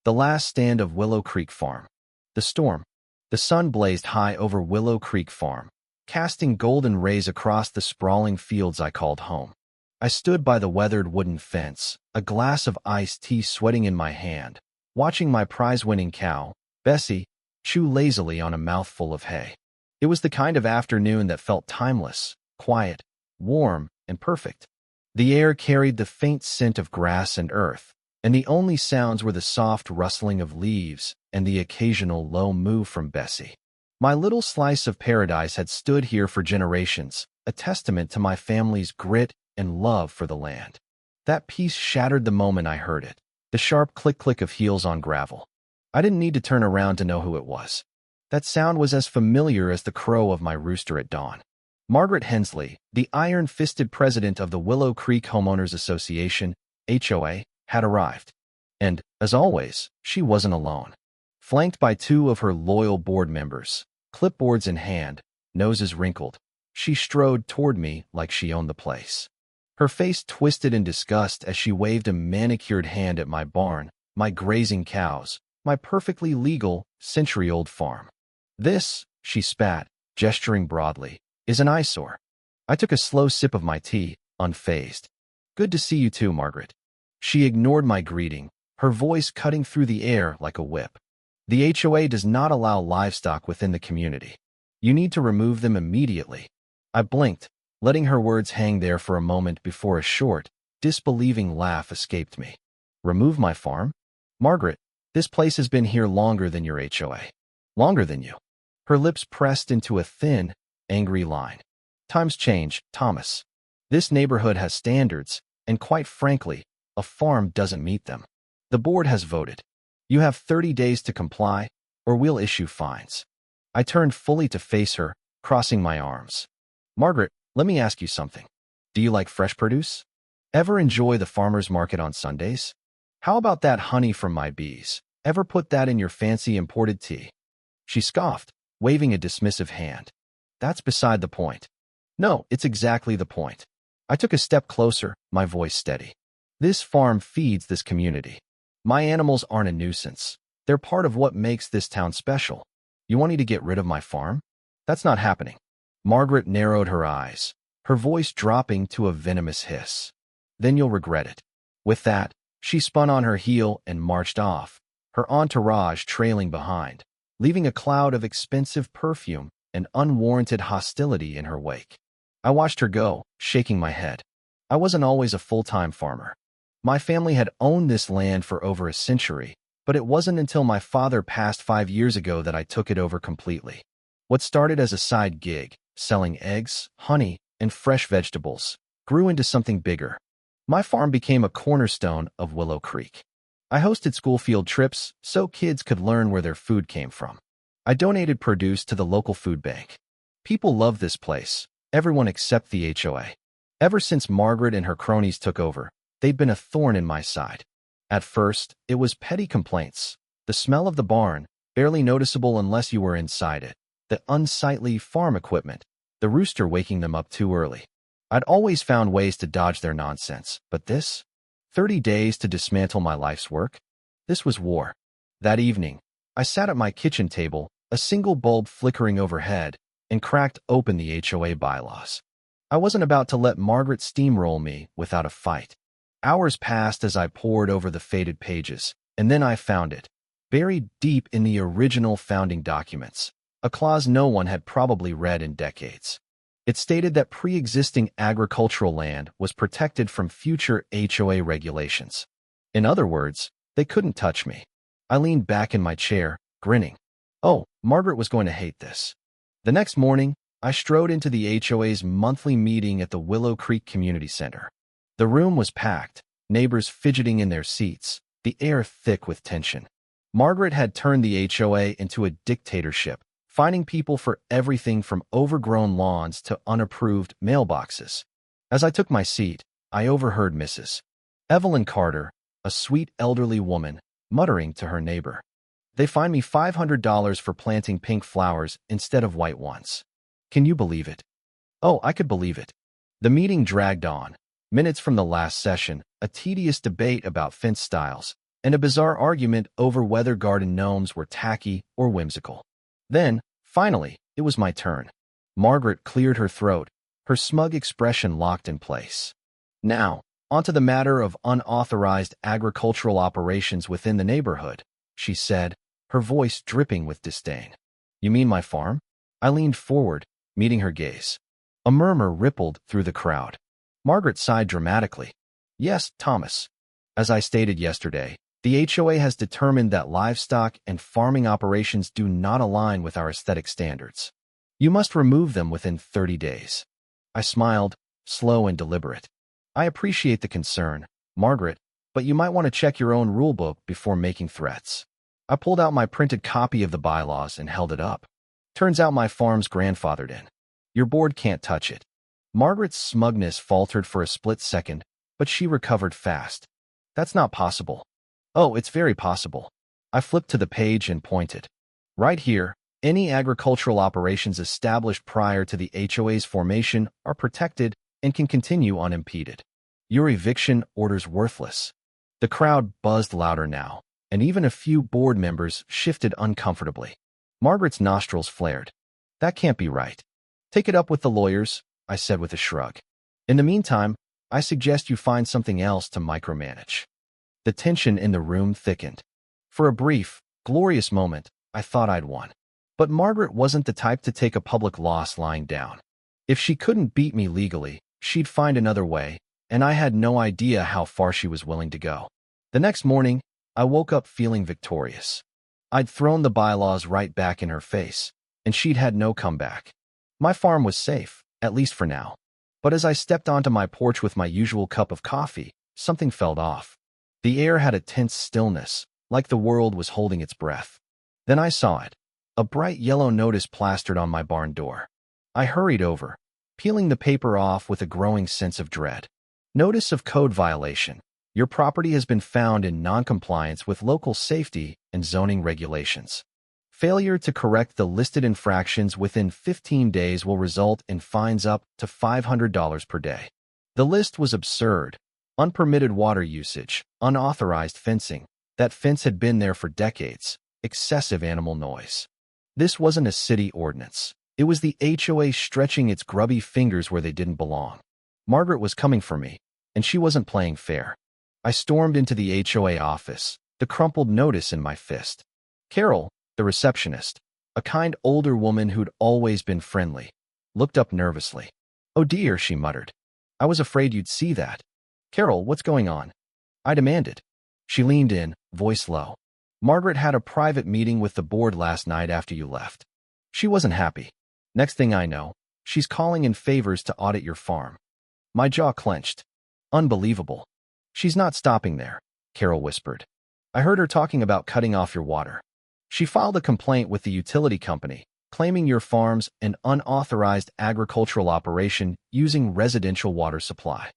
The last stand of Willow Creek Farm. The storm. The sun blazed high over Willow Creek Farm, casting golden rays across the sprawling fields I called home. I stood by the weathered wooden fence, a glass of iced tea sweating in my hand, watching my prize-winning cow, Bessie, chew lazily on a mouthful of hay. It was the kind of afternoon that felt timeless, quiet, warm, and perfect. The air carried the faint scent of grass and earth, and the only sounds were the soft rustling of leaves and the occasional low moo from Bessie. My little slice of paradise had stood here for generations, a testament to my family's grit and love for the land. That peace shattered the moment I heard it, the sharp click-click of heels on gravel. I didn't need to turn around to know who it was. That sound was as familiar as the crow of my rooster at dawn. Margaret Hensley, the iron-fisted president of the Willow Creek Homeowners Association, HOA, had arrived. And, as always, she wasn't alone. Flanked by two of her loyal board members, clipboards in hand, noses wrinkled, she strode toward me like she owned the place. Her face twisted in disgust as she waved a manicured hand at my barn, my grazing cows, my perfectly legal, century-old farm. This, she spat, gesturing broadly, is an eyesore. I took a slow sip of my tea, unfazed. Good to see you too, Margaret. She ignored my greeting, her voice cutting through the air like a whip. The HOA does not allow livestock within the community. You need to remove them immediately. I blinked, letting her words hang there for a moment before a short, disbelieving laugh escaped me. Remove my farm? Margaret, this place has been here longer than your HOA. Longer than you. Her lips pressed into a thin, angry line. Times change, Thomas. This neighborhood has standards, and quite frankly, a farm doesn't meet them. The board has voted. You have 30 days to comply, or we'll issue fines. I turned fully to face her, crossing my arms. Margaret, let me ask you something. Do you like fresh produce? Ever enjoy the farmer's market on Sundays? How about that honey from my bees? Ever put that in your fancy imported tea? She scoffed, waving a dismissive hand. That's beside the point. No, it's exactly the point. I took a step closer, my voice steady. This farm feeds this community. My animals aren't a nuisance. They're part of what makes this town special. You want me to get rid of my farm? That's not happening. Margaret narrowed her eyes, her voice dropping to a venomous hiss. Then you'll regret it. With that, she spun on her heel and marched off, her entourage trailing behind, leaving a cloud of expensive perfume and unwarranted hostility in her wake. I watched her go, shaking my head. I wasn't always a full-time farmer. My family had owned this land for over a century, but it wasn't until my father passed 5 years ago that I took it over completely. What started as a side gig, selling eggs, honey, and fresh vegetables, grew into something bigger. My farm became a cornerstone of Willow Creek. I hosted school field trips so kids could learn where their food came from. I donated produce to the local food bank. People loved this place, everyone except the HOA. Ever since Margaret and her cronies took over, they'd been a thorn in my side. At first, it was petty complaints. The smell of the barn, barely noticeable unless you were inside it. The unsightly farm equipment. The rooster waking them up too early. I'd always found ways to dodge their nonsense, but this? 30 days to dismantle my life's work? This was war. That evening, I sat at my kitchen table, a single bulb flickering overhead, and cracked open the HOA bylaws. I wasn't about to let Margaret steamroll me without a fight. Hours passed as I pored over the faded pages, and then I found it, buried deep in the original founding documents, a clause no one had probably read in decades. It stated that pre-existing agricultural land was protected from future HOA regulations. In other words, they couldn't touch me. I leaned back in my chair, grinning. Oh, Margaret was going to hate this. The next morning, I strode into the HOA's monthly meeting at the Willow Creek Community Center. The room was packed, neighbors fidgeting in their seats, the air thick with tension. Margaret had turned the HOA into a dictatorship, finding people for everything from overgrown lawns to unapproved mailboxes. As I took my seat, I overheard Mrs. Evelyn Carter, a sweet elderly woman, muttering to her neighbor. They fined me $500 for planting pink flowers instead of white ones. Can you believe it? Oh, I could believe it. The meeting dragged on. Minutes from the last session, a tedious debate about fence styles, and a bizarre argument over whether garden gnomes were tacky or whimsical. Then, finally, it was my turn. Margaret cleared her throat, her smug expression locked in place. Now, onto the matter of unauthorized agricultural operations within the neighborhood, she said, her voice dripping with disdain. You mean my farm? I leaned forward, meeting her gaze. A murmur rippled through the crowd. Margaret sighed dramatically. Yes, Thomas. As I stated yesterday, the HOA has determined that livestock and farming operations do not align with our aesthetic standards. You must remove them within 30 days. I smiled, slow and deliberate. I appreciate the concern, Margaret, but you might want to check your own rulebook before making threats. I pulled out my printed copy of the bylaws and held it up. Turns out my farm's grandfathered in. Your board can't touch it. Margaret's smugness faltered for a split second, but she recovered fast. That's not possible. Oh, it's very possible. I flipped to the page and pointed. Right here, any agricultural operations established prior to the HOA's formation are protected and can continue unimpeded. Your eviction order's worthless. The crowd buzzed louder now, and even a few board members shifted uncomfortably. Margaret's nostrils flared. That can't be right. Take it up with the lawyers, I said with a shrug. In the meantime, I suggest you find something else to micromanage. The tension in the room thickened. For a brief, glorious moment, I thought I'd won. But Margaret wasn't the type to take a public loss lying down. If she couldn't beat me legally, she'd find another way, and I had no idea how far she was willing to go. The next morning, I woke up feeling victorious. I'd thrown the bylaws right back in her face, and she'd had no comeback. My farm was safe, at least for now. But as I stepped onto my porch with my usual cup of coffee, something felt off. The air had a tense stillness, like the world was holding its breath. Then I saw it. A bright yellow notice plastered on my barn door. I hurried over, peeling the paper off with a growing sense of dread. Notice of code violation. Your property has been found in noncompliance with local safety and zoning regulations. Failure to correct the listed infractions within 15 days will result in fines up to $500 per day. The list was absurd. Unpermitted water usage, unauthorized fencing, that fence had been there for decades, excessive animal noise. This wasn't a city ordinance. It was the HOA stretching its grubby fingers where they didn't belong. Margaret was coming for me, and she wasn't playing fair. I stormed into the HOA office, the crumpled notice in my fist. Carol, the receptionist, a kind older woman who'd always been friendly, looked up nervously. Oh dear, she muttered. I was afraid you'd see that. Carol, what's going on? I demanded. She leaned in, voice low. Margaret had a private meeting with the board last night after you left. She wasn't happy. Next thing I know, she's calling in favors to audit your farm. My jaw clenched. Unbelievable. She's not stopping there, Carol whispered. I heard her talking about cutting off your water. She filed a complaint with the utility company, claiming your farm's an unauthorized agricultural operation using residential water supply.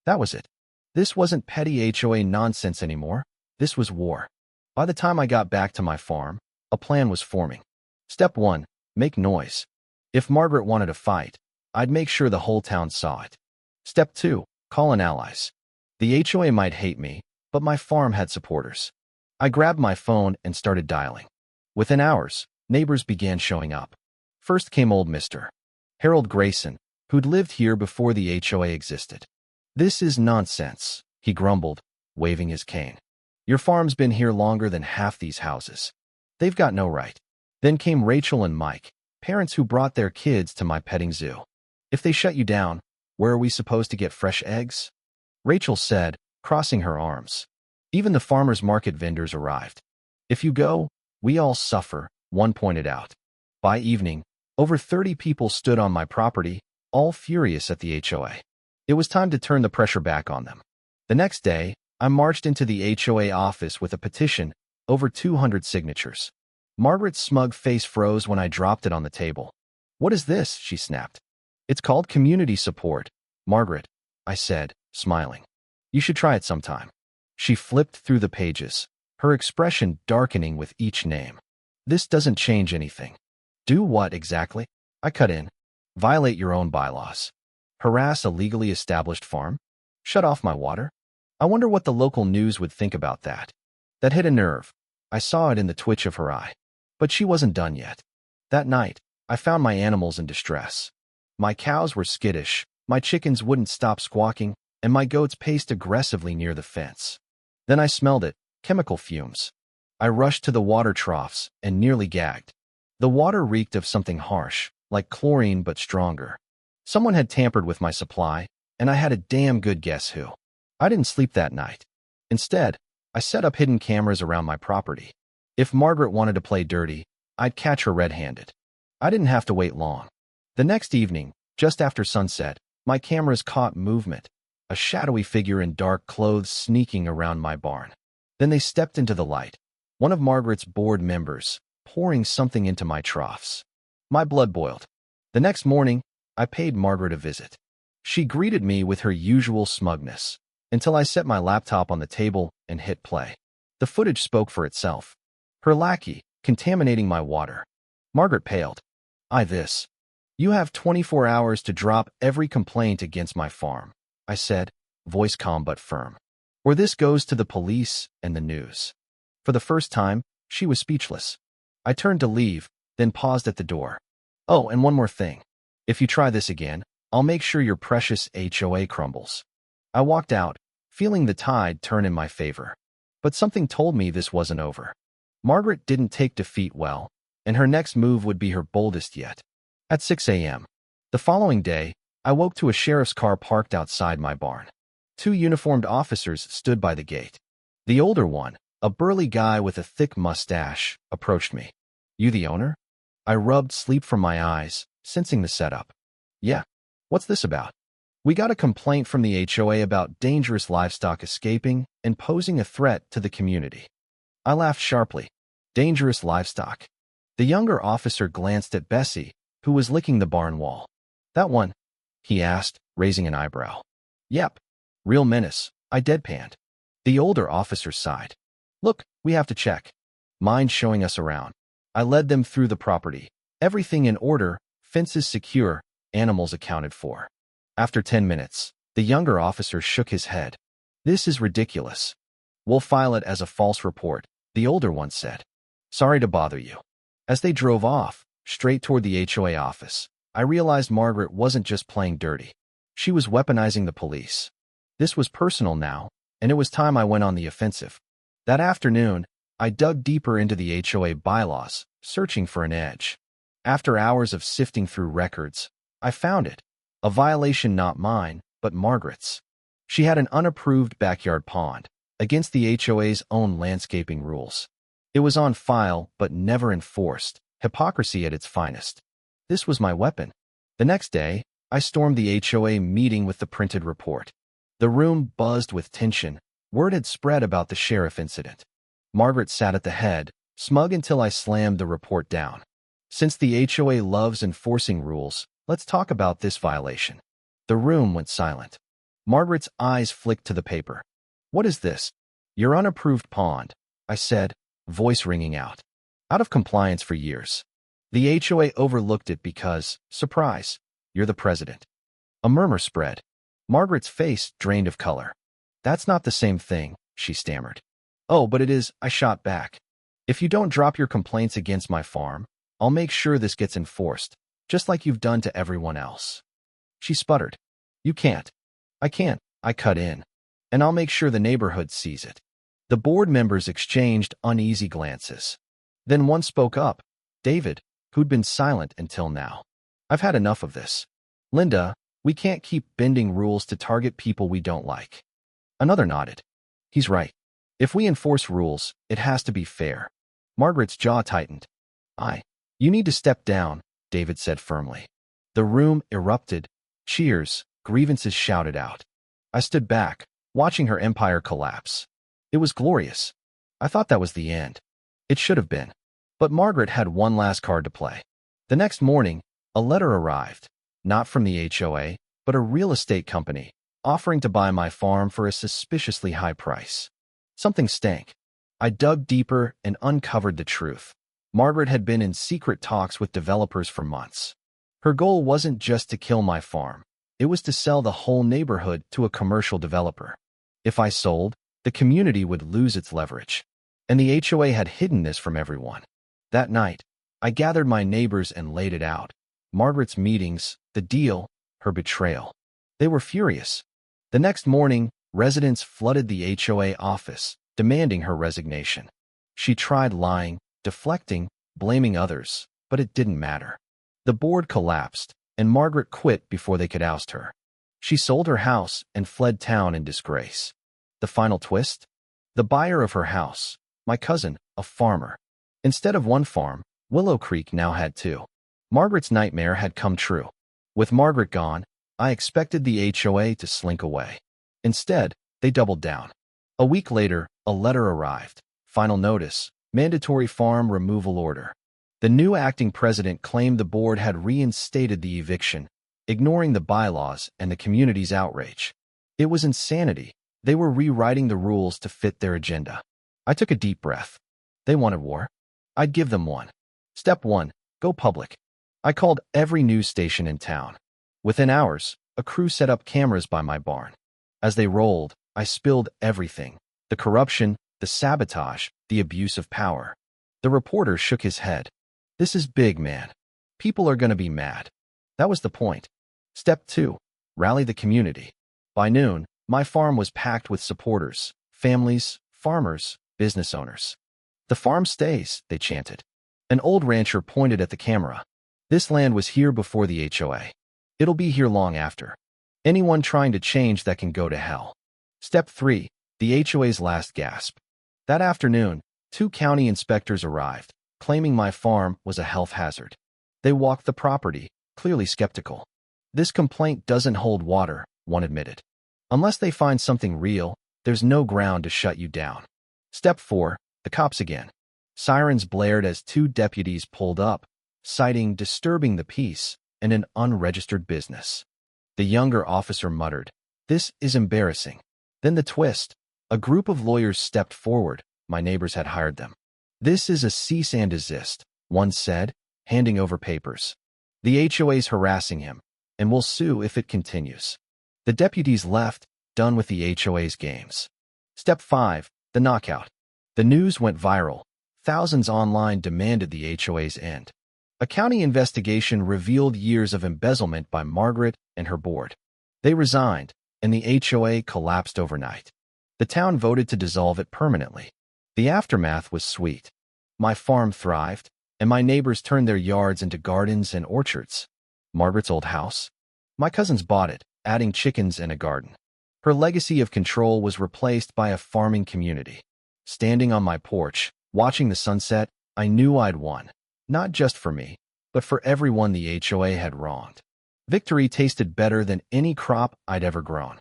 That was it. This wasn't petty HOA nonsense anymore. This was war. By the time I got back to my farm, a plan was forming. Step 1, make noise. If Margaret wanted a fight, I'd make sure the whole town saw it. Step 2, call in allies. The HOA might hate me, but my farm had supporters. I grabbed my phone and started dialing. Within hours, neighbors began showing up. First came old Mr. Harold Grayson, who'd lived here before the HOA existed. This is nonsense, he grumbled, waving his cane. Your farm's been here longer than half these houses. They've got no right. Then came Rachel and Mike, parents who brought their kids to my petting zoo. If they shut you down, where are we supposed to get fresh eggs? Rachel said, crossing her arms. Even the farmers market vendors arrived. If you go, we all suffer, one pointed out. By evening, over 30 people stood on my property, all furious at the HOA. It was time to turn the pressure back on them. The next day, I marched into the HOA office with a petition, over 200 signatures. Margaret's smug face froze when I dropped it on the table. What is this? She snapped. It's called community support, Margaret, I said, smiling. You should try it sometime. She flipped through the pages, her expression darkening with each name. This doesn't change anything. Do what exactly? I cut in. Violate your own bylaws. Harass a legally established farm? Shut off my water? I wonder what the local news would think about that. That hit a nerve. I saw it in the twitch of her eye. But she wasn't done yet. That night, I found my animals in distress. My cows were skittish, my chickens wouldn't stop squawking, and my goats paced aggressively near the fence. Then I smelled it, chemical fumes. I rushed to the water troughs and nearly gagged. The water reeked of something harsh, like chlorine but stronger. Someone had tampered with my supply, and I had a damn good guess who. I didn't sleep that night. Instead, I set up hidden cameras around my property. If Margaret wanted to play dirty, I'd catch her red-handed. I didn't have to wait long. The next evening, just after sunset, my cameras caught movement, a shadowy figure in dark clothes sneaking around my barn. Then they stepped into the light, one of Margaret's board members, pouring something into my troughs. My blood boiled. The next morning, I paid Margaret a visit. She greeted me with her usual smugness, until I set my laptop on the table and hit play. The footage spoke for itself. Her lackey, contaminating my water. Margaret paled. You have 24 hours to drop every complaint against my farm, I said, voice calm but firm. Or this goes to the police and the news. For the first time, she was speechless. I turned to leave, then paused at the door. Oh, and one more thing. If you try this again, I'll make sure your precious HOA crumbles. I walked out, feeling the tide turn in my favor. But something told me this wasn't over. Margaret didn't take defeat well, and her next move would be her boldest yet. At 6 a.m. the following day, I woke to a sheriff's car parked outside my barn. 2 uniformed officers stood by the gate. The older one, a burly guy with a thick mustache, approached me. You the owner? I rubbed sleep from my eyes, sensing the setup. Yeah. What's this about? We got a complaint from the HOA about dangerous livestock escaping and posing a threat to the community. I laughed sharply. Dangerous livestock. The younger officer glanced at Bessie, who was licking the barn wall. That one? He asked, raising an eyebrow. Yep. Real menace, I deadpanned. The older officer sighed. Look, we have to check. Mind showing us around? I led them through the property. Everything in order, fences secure, animals accounted for. After 10 minutes, the younger officer shook his head. This is ridiculous. We'll file it as a false report, the older one said. Sorry to bother you. As they drove off, straight toward the HOA office, I realized Margaret wasn't just playing dirty. She was weaponizing the police. This was personal now, and it was time I went on the offensive. That afternoon, I dug deeper into the HOA bylaws, searching for an edge. After hours of sifting through records, I found it. A violation not mine, but Margaret's. She had an unapproved backyard pond, against the HOA's own landscaping rules. It was on file, but never enforced, hypocrisy at its finest. This was my weapon. The next day, I stormed the HOA meeting with the printed report. The room buzzed with tension. Word had spread about the sheriff incident. Margaret sat at the head, smug until I slammed the report down. Since the HOA loves enforcing rules, let's talk about this violation. The room went silent. Margaret's eyes flicked to the paper. What is this? Your unapproved pond, I said, voice ringing out. Out of compliance for years. The HOA overlooked it because, surprise, you're the president. A murmur spread. Margaret's face drained of color. That's not the same thing, she stammered. Oh, but it is, I shot back. If you don't drop your complaints against my farm, I'll make sure this gets enforced, just like you've done to everyone else. She sputtered. You can't. I can't, I cut in. And I'll make sure the neighborhood sees it. The board members exchanged uneasy glances. Then one spoke up, David, who'd been silent until now. I've had enough of this. Linda, we can't keep bending rules to target people we don't like. Another nodded. He's right. If we enforce rules, it has to be fair. Margaret's jaw tightened. You need to step down, David said firmly. The room erupted. Cheers, grievances shouted out. I stood back, watching her empire collapse. It was glorious. I thought that was the end. It should have been. But Margaret had one last card to play. The next morning, a letter arrived, not from the HOA, but a real estate company, offering to buy my farm for a suspiciously high price. Something stank. I dug deeper and uncovered the truth. Margaret had been in secret talks with developers for months. Her goal wasn't just to kill my farm. It was to sell the whole neighborhood to a commercial developer. If I sold, the community would lose its leverage. And the HOA had hidden this from everyone. That night, I gathered my neighbors and laid it out. Margaret's meetings, the deal, her betrayal. They were furious. The next morning, residents flooded the HOA office, demanding her resignation. She tried lying, deflecting, blaming others, but it didn't matter. The board collapsed, and Margaret quit before they could oust her. She sold her house and fled town in disgrace. The final twist? The buyer of her house, my cousin, a farmer. Instead of one farm, Willow Creek now had two. Margaret's nightmare had come true. With Margaret gone, I expected the HOA to slink away. Instead, they doubled down. A week later, a letter arrived. Final notice, mandatory farm removal order. The new acting president claimed the board had reinstated the eviction, ignoring the bylaws and the community's outrage. It was insanity. They were rewriting the rules to fit their agenda. I took a deep breath. They wanted war. I'd give them one. Step 1. Go public. I called every news station in town. Within hours, a crew set up cameras by my barn. As they rolled, I spilled everything. The corruption, the sabotage, the abuse of power. The reporter shook his head. This is big, man. People are going to be mad. That was the point. Step 2. Rally the community. By noon, my farm was packed with supporters, families, farmers, business owners. The farm stays, they chanted. An old rancher pointed at the camera. This land was here before the HOA. It'll be here long after. Anyone trying to change that can go to hell. Step 3. The HOA's last gasp. That afternoon, 2 county inspectors arrived, claiming my farm was a health hazard. They walked the property, clearly skeptical. This complaint doesn't hold water, one admitted. Unless they find something real, there's no ground to shut you down. Step 4. The cops again. Sirens blared as 2 deputies pulled up, citing disturbing the peace and an unregistered business. The younger officer muttered, "This is embarrassing." Then the twist. A group of lawyers stepped forward. My neighbors had hired them. "This is a cease and desist," one said, handing over papers. "The HOA's harassing him, and will sue if it continues." The deputies left, done with the HOA's games. Step 5. The knockout. The news went viral. Thousands online demanded the HOA's end. A county investigation revealed years of embezzlement by Margaret and her board. They resigned, and the HOA collapsed overnight. The town voted to dissolve it permanently. The aftermath was sweet. My farm thrived, and my neighbors turned their yards into gardens and orchards. Margaret's old house? My cousins bought it, adding chickens and a garden. Her legacy of control was replaced by a farming community. Standing on my porch, watching the sunset, I knew I'd won. Not just for me, but for everyone the HOA had wronged. Victory tasted better than any crop I'd ever grown.